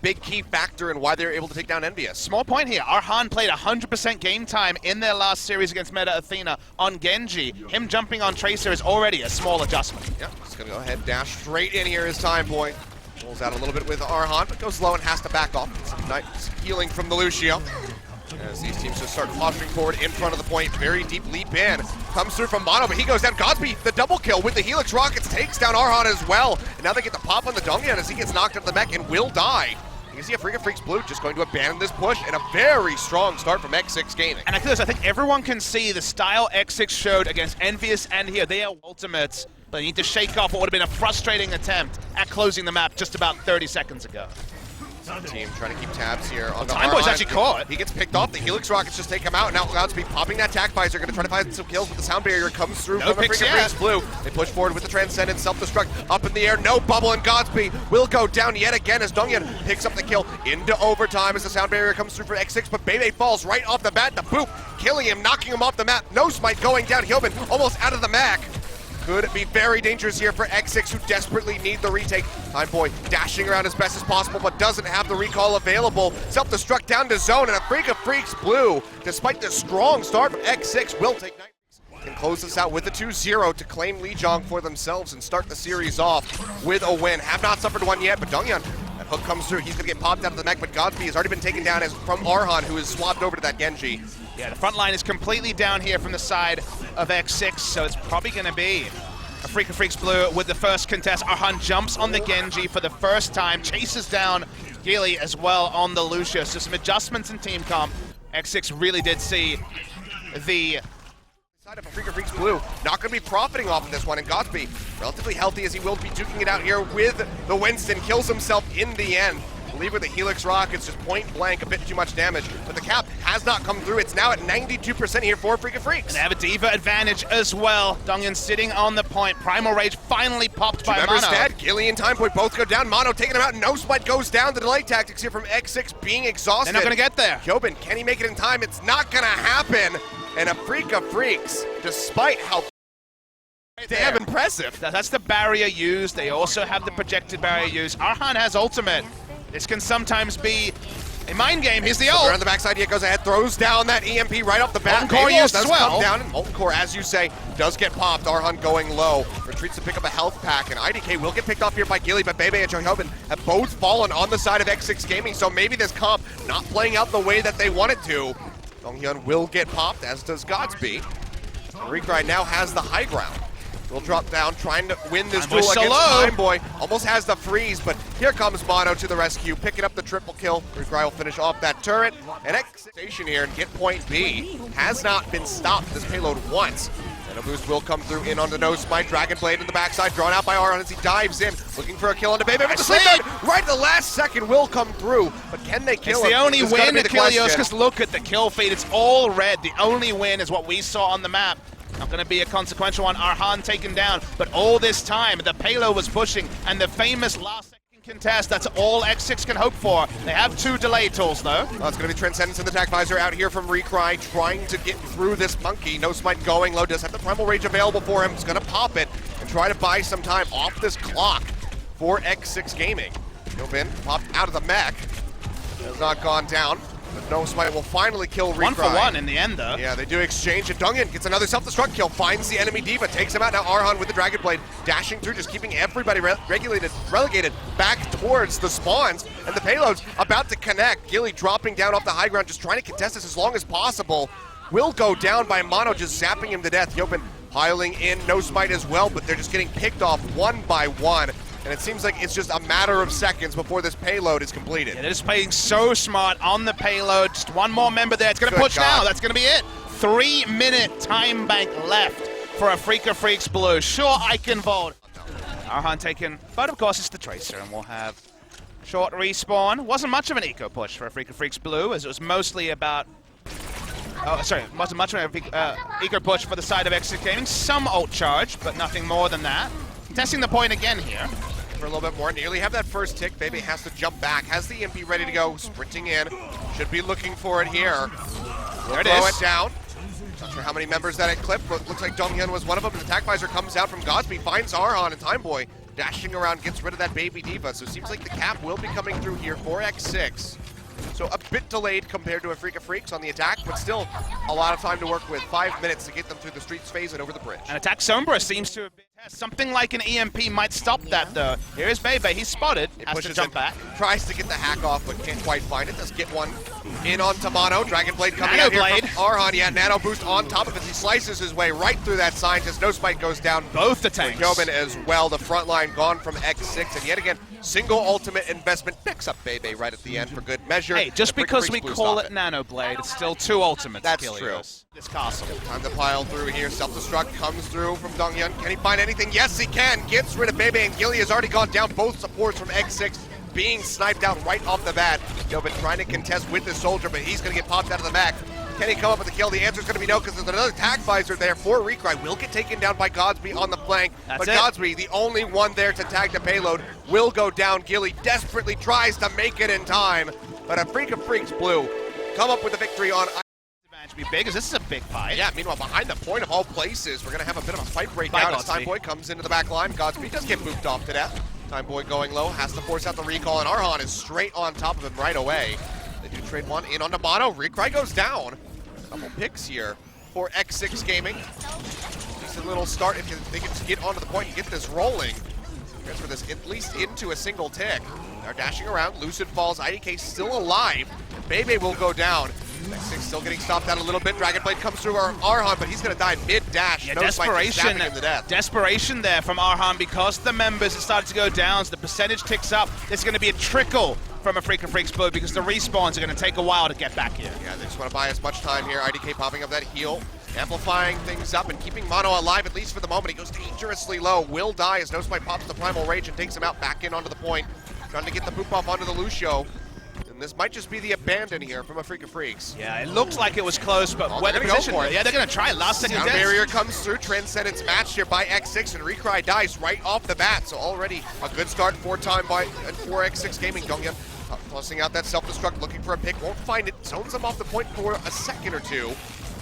big key factor in why they're able to take down EnVyUs. Small point here, ArHaN played 100% game time in their last series against Meta Athena on Genji. Him jumping on Tracer is already a small adjustment. Yep, he's gonna go ahead, dash straight in here as TimeBoy. Pulls out a little bit with ArHaN, but goes low and has to back off. Some nice healing from the Lucio. As these teams just start posturing forward in front of the point, very deep leap in. Comes through from Mano, but he goes down. GodsB, the double kill with the Helix Rockets, takes down ArHaN as well. And now they get the pop on the DongHyun as he gets knocked out of the mech and will die. You can see Afreeca Freecs Blue just going to abandon this push, and a very strong start from X6-Gaming. And I think everyone can see the style X6 showed against EnVyUs and here. They are ultimates, but they need to shake off what would have been a frustrating attempt at closing the map just about 30 seconds ago. Team trying to keep tabs here on the TimeBoy's actually caught. He gets picked off. The Helix Rockets just take him out. Now GodsB popping that tac visor, going to try to find some kills, but the sound barrier comes through from Afreeca Freecs Blue. They push forward with the Transcendent self-destruct up in the air. No bubble, and GodsB will go down yet again as DongHyun picks up the kill into overtime as the sound barrier comes through for X6, but BeBe falls right off the bat. The boop, killing him, knocking him off the map. NoSmite going down. ChoiHyoBin almost out of the mech. Could be very dangerous here for X6, who desperately need the retake. TimeBoy dashing around as best as possible, but doesn't have the recall available. Self-destruct down to zone, and Afreeca Freecs Blue, despite the strong start from X6, will take Nightmares and close this out with a 2-0 to claim Lijang for themselves and start the series off with a win. Have not suffered one yet, but DongHyun, that hook comes through. He's going to get popped out of the mech, but GodsB has already been taken down as from ArHaN, who is swapped over to that Genji. Yeah, the front line is completely down here from the side of X6, so it's probably going to be Afreeca Freecs Blue with the first contest. ArHaN jumps on the Genji for the first time, chases down GILY as well on the Lucio. So some adjustments in team comp. X6 really did see the side of Afreeca Freecs Blue not going to be profiting off of this one, and GodsB, relatively healthy as he will be duking it out here with the Winston, kills himself in the end. I believe with the Helix Rockets, just point blank, a bit too much damage, but the cap has not come through. It's now at 92% here for Afreeca Freecs. And they have a Diva advantage as well. DongHyun sitting on the point. Primal Rage finally popped by Mano. Dead. GILY and TimeBoy both go down. Mano taking him out. NoSmite goes down. The delay tactics here from X6 being exhausted. They're not going to get there. ChoiHyoBin, can he make it in time? It's not going to happen. And Afreeca Freecs, despite how damn impressive. That's the barrier used. They also have the projected barrier used. ArHaN has ultimate. This can sometimes be a mind game. Here's the ult. Around the backside, he goes ahead, throws down that EMP right off the bat. Molten Core used as well. Come down, and Molten Core, as you say, does get popped. ArHaN going low. Retreats to pick up a health pack, and IDK will get picked off here by GILY, but BeBe and ChoiHyoBin have both fallen on the side of X6-Gaming, so maybe this comp not playing out the way that they want it to. DongHyun will get popped, as does GodsB. Recry now has the high ground. Will drop down, trying to win this duel against TimeBoy. Almost has the freeze, but here comes Mano to the rescue, picking up the triple kill. Recry will finish off that turret. And X6 here and get point B. Has not been stopped this payload once. And a boost will come through in on the NoSmite. Dragon Blade in the backside, drawn out by ArHaN as he dives in, looking for a kill onto BeBe. But the sleep right at the last second will come through. But can they kill him? It's the only win to kill Yos, because look at the kill feed. It's all red. The only win is what we saw on the map. Not going to be a consequential one. ArHaN taken down, but all this time the payload was pushing, and the famous last second contest, that's all X6 can hope for. They have 2 delay tools though. Well, it's going to be Transcendence in the tac visor out here from Recry, trying to get through this monkey. NoSmite going low, does have the Primal Rage available for him. He's going to pop it and try to buy some time off this clock for X6-Gaming. ChoiHyoBin popped out of the mech. Has not gone down. But NoSmite will finally kill Recry. 1 for 1 in the end, though. Yeah, they do exchange, and DongHyun gets another self-destruct kill, finds the enemy Diva, takes him out. Now ArHaN with the Dragon Blade, dashing through, just keeping everybody relegated back towards the spawns, and the payload's about to connect. GILY dropping down off the high ground, just trying to contest this as long as possible. Will go down by Mano, just zapping him to death. ChoiHyoBin piling in, NoSmite as well, but they're just getting picked off one by one. And it seems like it's just a matter of seconds before this payload is completed. Yeah, they're just playing so smart on the payload. Just one more member there. It's going to push now. That's going to be it. 3-minute time bank left for Afreeca Freecs Blue. Sure, Eichenwalde. ArHaN taken, but of course it's the Tracer, and we'll have short respawn. Wasn't much of an eco push for Afreeca Freecs Blue, as it was mostly about... Oh, sorry, wasn't much of an eco push for the side of X6-Gaming. Some ult charge, but nothing more than that. Testing the point again here. For a little bit more, nearly have that first tick. BeBe has to jump back, has the EMP ready to go, sprinting in. Should be looking for it here. There it throw is. it down. Not sure how many members that it clipped, but looks like DongHyun was one of them. The attack visor comes out from GodsB, finds ArHaN, and TimeBoy Dashing around, gets rid of that baby diva, so it seems like the cap will be coming through here for X6. So a bit delayed compared to Afreeca Freecs on the attack, but still a lot of time to work with. 5 minutes to get them through the streets phase and over the bridge. And Attack Sombra seems to have been something like an EMP might stop that though. Here is BeBe, he's spotted, has to jump back. Tries to get the hack off, but can't quite find it. Does get one in onto Mano. Dragon Blade coming out here from ArHaN. Yeah, Nano Boost on top of it. He slices his way right through that Scientist. NoSmite goes down. Both the tanks. ChoiHyoBin as well. The front line gone from X6. And yet again, single ultimate investment picks up BeBe right at the end for good measure. Hey, just because we call it Nano Blade, it's still 2 ultimates. That's true. This castle. Time to pile through here. Self-destruct comes through from DongHyun. Can he find anything? Yes, he can. Gets rid of BeBe, and GILY has already gone down. Both supports from X6 being sniped out right off the bat. ChoiHyoBin trying to contest with the soldier, but he's going to get popped out of the back. Can he come up with a kill? The answer is going to be no, because there's another tag visor there for Recry. Will get taken down by GodsB on the flank. But GodsB, the only one there to tag the payload, will go down. GILY desperately tries to make it in time, but Afreeca Freecs Blue come up with a victory on to be big, as this is a big fight. Yeah, meanwhile, behind the point of all places, we're going to have a bit of a fight break out as TimeBoy comes into the back line. GodsB does get booped off to death. TimeBoy going low, has to force out the recall, and ArHaN is straight on top of him right away. They do trade one in onto Mano. Recry goes down. Couple picks here for X6-Gaming. Decent little start if they can just get onto the point and get this rolling. Transfer this at least into a single tick. They're dashing around. Lucid falls. IDK still alive. BeBe will go down. X6 still getting stopped out a little bit. Dragon Blade comes through ArHaN, but he's going to die mid-dash. Yeah, desperation there from ArHaN because the members have started to go down, so the percentage ticks up. There's going to be a trickle from Afreeca Freecs Blue because the respawns are going to take a while to get back here. Yeah, they just want to buy as much time here. IDK popping up that heal, amplifying things up and keeping Mano alive at least for the moment. He goes dangerously low, will die as NoSmite pops the Primal Rage and takes him out back in onto the point. Trying to get the boop off onto the Lucio. And this might just be the abandon here from Afreeca Freecs. Yeah, it looks like it was close, but where the position? Yeah, they're going to try last second. Sound barrier comes through. Transcendence matched here by X6, and Recry dies right off the bat. So already a good start for TimeBoy and for X6-Gaming. DongHyun tossing out that self-destruct, looking for a pick, won't find it. Zones him off the point for a second or two.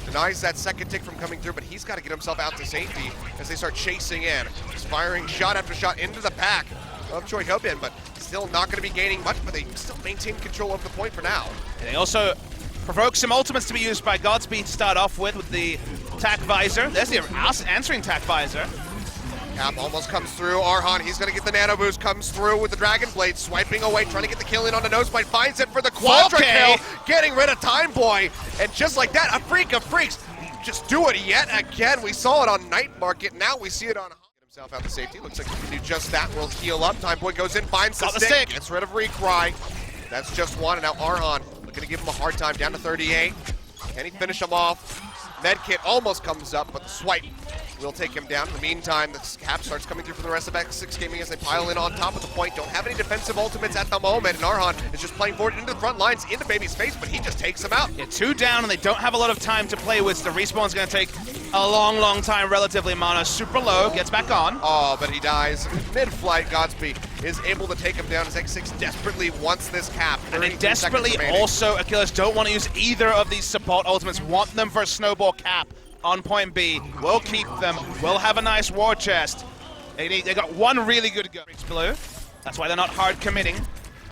Denies that second tick from coming through, but he's got to get himself out to safety as they start chasing in. He's firing shot after shot into the pack of ChoiHyoBin, but still not going to be gaining much, but they still maintain control of the point for now. And they also provoke some ultimates to be used by GodsB to start off with the attack visor. There's the answering attack visor. Cap almost comes through. ArHaN, he's going to get the nano boost, comes through with the Dragon Blade, swiping away, trying to get the kill in on the NoSmite, finds it for the quadra kill, getting rid of TimeBoy, and just like that, Afreeca Freecs just do it yet again. We saw it on Night Market, now we see it on himself out to safety. Looks like he can do just that. Will heal up. TimeBoy goes in, finds the stick, gets rid of Recry. That's just one, and now ArHaN looking to give him a hard time, down to 38. Can he finish him off? Medkit almost comes up, but the swipe will take him down. In the meantime, the cap starts coming through for the rest of X6-Gaming as they pile in on top of the point. Don't have any defensive ultimates at the moment, and ArHaN is just playing forward into the front lines, into BeBe's face, but he just takes him out. Yeah, 2 down, and they don't have a lot of time to play with. The respawn's going to take a long time, relatively. Mano super low, gets back on. Oh, but he dies. Mid-flight, GodsB is able to take him down as X6 desperately wants this cap. And they desperately also, Achilles, don't want to use either of these support ultimates, want them for a snowball cap on point B. We'll keep them, we'll have a nice war chest. They got one really good go. Blue. That's why they're not hard committing.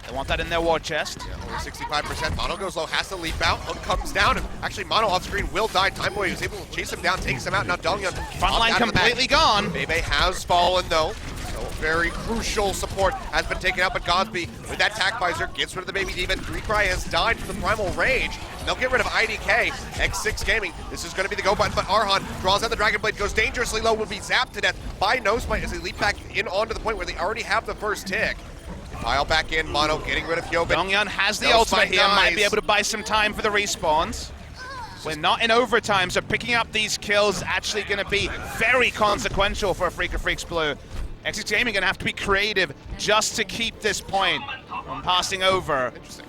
They want that in their war chest. Yeah, only 65%. Mano goes low, has to leap out. Hook comes down, and actually Mano off screen will die. TimeBoy is able to chase him down, takes him out. Now DongHyun front line completely gone. BeBe has fallen though. So very crucial support has been taken out, but GodsB with that tack visor gets rid of the baby diva. Recry has died from the Primal Rage. They'll get rid of IDK. X6-Gaming, this is going to be the go button, but ArHaN draws out the Dragon Blade, goes dangerously low, will be zapped to death by NoSmite as they leap back in onto the point where they already have the first tick. Pile back in, Mano getting rid of ChoiHyoBin. DongHyun has the ultimate here, might be able to buy some time for the respawns. We're not in overtime, so picking up these kills actually going to be very consequential for Afreeca Freecs Blue. X6-Gaming going to have to be creative just to keep this point from passing over. Interesting.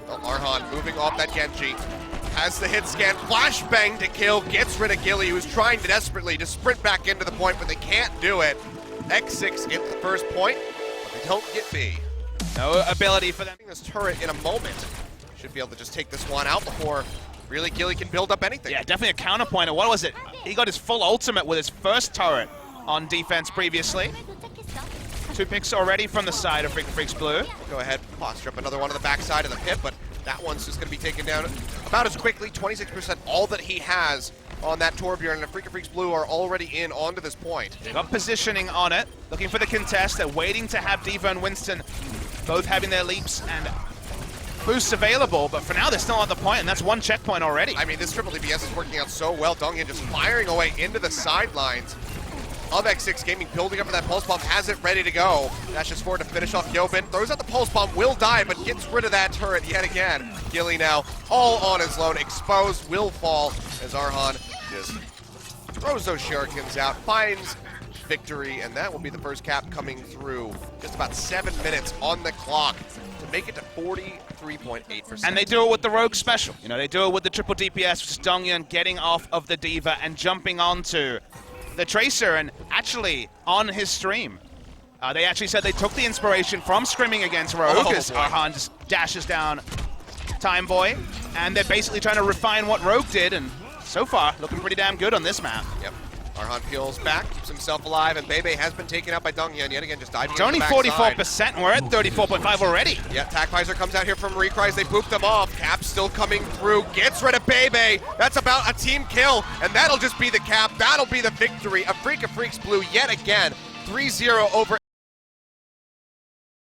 Well, ArHaN moving off that Genji. Has the hit scan, flashbang to kill, gets rid of GILY, who's trying desperately to sprint back into the point, but they can't do it. X6 get the first point. They don't get B. No ability for them. This turret in a moment should be able to just take this one out before really GILY can build up anything. Yeah, definitely a counterpoint. What was it? He got his full ultimate with his first turret on defense previously. 2 picks already from the side of Afreeca Freecs Blue. Go ahead, posture up another one on the backside of the pit, but that one's just going to be taken down about as quickly. 26% all that he has on that Torbjorn, and Afreeca Freecs Blue are already in onto this point. They got positioning on it, looking for the contest. They're waiting to have D.Va and Winston both having their leaps and boosts available, but for now they're still at the point, and that's 1 checkpoint already. I mean, this triple DPS is working out so well. DongHyun just firing away into the sidelines of X6-Gaming, building up for that pulse bomb, has it ready to go. That's just forward to finish off ChoiHyoBin, throws out the pulse bomb, will die, but gets rid of that turret yet again. GILY now all on his own, exposed, will fall as ArHaN just throws those shurikens out, finds victory, and that will be the first cap coming through. Just about 7 minutes on the clock to make it to 43.8%. And they do it with the Rogue special. You know, they do it with the triple DPS, which is DongHyun getting off of the D.Va and jumping onto the Tracer, and actually on his stream, they actually said they took the inspiration from scrimming against Rogue, as ArHaN just dashes down TimeBoy, and they're basically trying to refine what Rogue did, and so far, looking pretty damn good on this map. Yep. ArHaN peels back, keeps himself alive, and BeBe has been taken out by DongHyun yet again, just diving It's only 44%, and we're at 34.5 already. Yeah, Tac Visor comes out here from Recry, they boop them off. Cap still coming through, gets rid of BeBe. That's about a team kill, and that'll just be the cap. That'll be the victory. Afreeca Freecs Blue yet again, 3-0 over